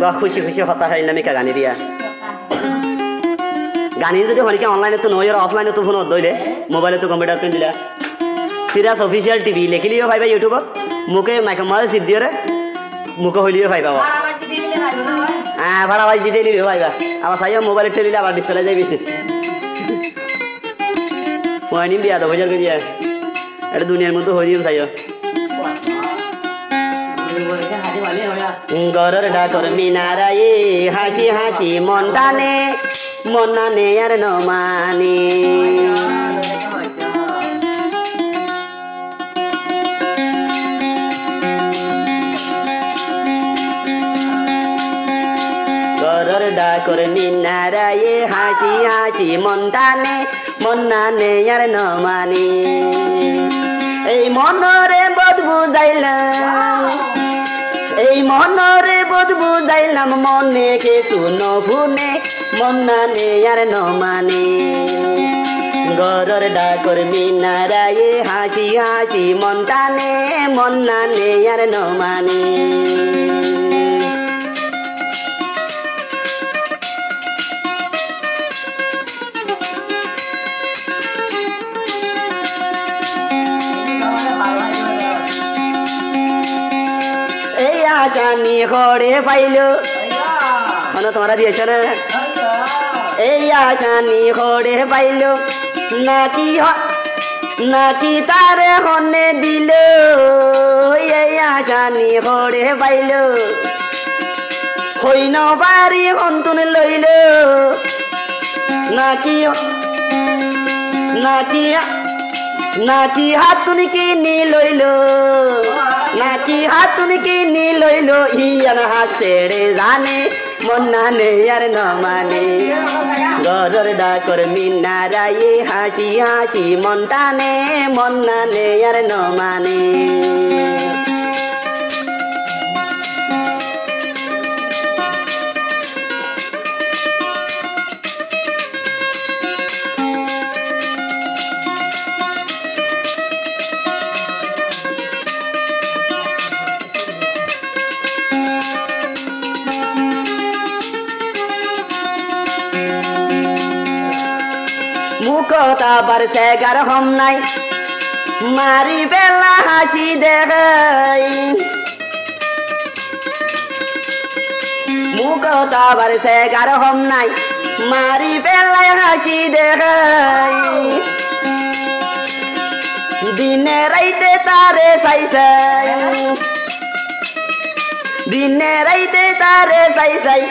গা খুশি খুশি হতা হয় নামিকা গানি দিয়া গানি যদি হরিকা অনলাইনে তো নয় অফলাইনে তো ফোন দইলে মোবাইলে তো কম্পিউটার তো দিলা সিরাজ অফিসিয়াল টিভি লিখিলিও পাইবা ইউটিউবত মুকে মাইক মারে সিদ্ধিরে মুকে হইলিও পাইবা হ্যাঁ ভাড়া ভাই দিতে নিলিও পাইবা আবার সাইয়া মোবাইলে ঠেলিলে আবার ডিসপ্লে যাইবি পয়নি দিয়া 10,000 কে দিয়া এটা দুনিয়ার মধ্যে হই দিম সাইয়া গরর ডাকর মিনারায়ে হাসি হাসি মনটানে মনানে আর নমানে গরর ডাকর মিনারায়ে হাসি হাসি মনটানে মনানে আর নমানে এই মনরে বদ বুঝাইলাম এই মনরে বোধ বুঝাইলাম মনে কিছু নভুনে মনানে আর নমানে গরর ডাকর মিনারায়ে হাসি হাসি মনটানে মনানে আর নমানে আসানি ঘরে পাইলো তোমরা দিয়েছ না এই আসানি ঘরে পাইলো নাকি নাকি তারে হনে দিল এই আসানি ঘরে পাইলো হইন বাড়ি হন্তুন লইল নাকি নাকি নাকি হাতুন কিনি লইল নাকি হাতুন কিনি লইল ইয়ান হাসেড়ে জানে মনানে আর নমানে গরর ডাকর মিনারায়ে হাসি হাসি মনটানে মনানে আর নমানে মুখতাবার সেগার হম নাই মারি বেলা হাসি দেখাই মুখতাবার সেগার হম নাই মারি বেলায় হাসি দেখাই দিনে রাইতে তারে চাইছাই দিনে রাইতে তারে চাইছাই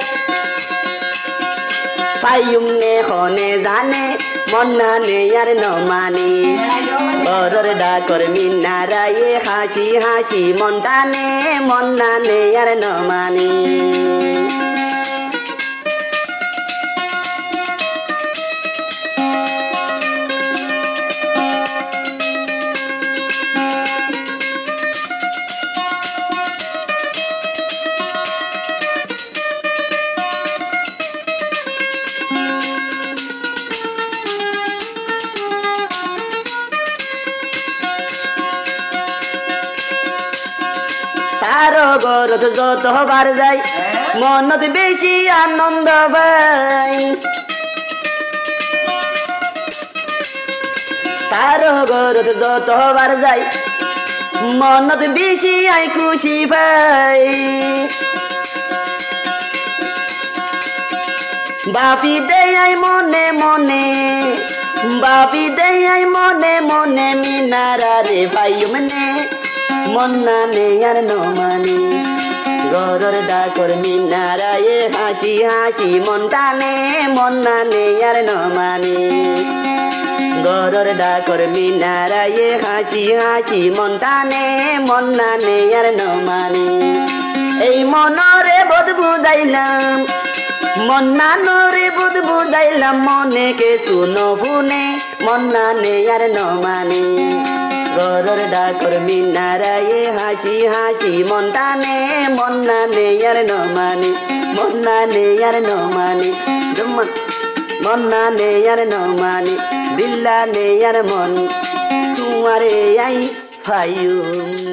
পাইম নে হনে জানে মনানে আর নমানে গরর ডাকর মিনারায়ে হাসি হাসি মনটানে মনানে আর নমানে তারো গরত যতবার যাই মনত বেশি আনন্দ পাই তারো গরত যতবার যাই মনত বেশি আই খুশি পাই বাপি দেয় মনে মনে বাপি দেয় মনে মনে মিনারারে পাইম নে মনানে আর নমানে গরর ডাকর মিনারায়ে হাসি হাসি মনটানে মনানে আর নমানে গরর ডাকর মিনারায়ে হাসি হাসি মনটানে মনানে আর নমানে এই মনরে বোধ বুঝাইলাম মনানরে বোধ বুঝাইলাম মনে কে শুনো ভুনে মনানে আর নমানে গরর ডাকর মিনারায়ে হাসি হাসি মনটানে মনানে আর নমানে মনানে আর নমানে মনানে আর নমানে দিল্লানে আর মন তোমারে আই ফাইয়ুম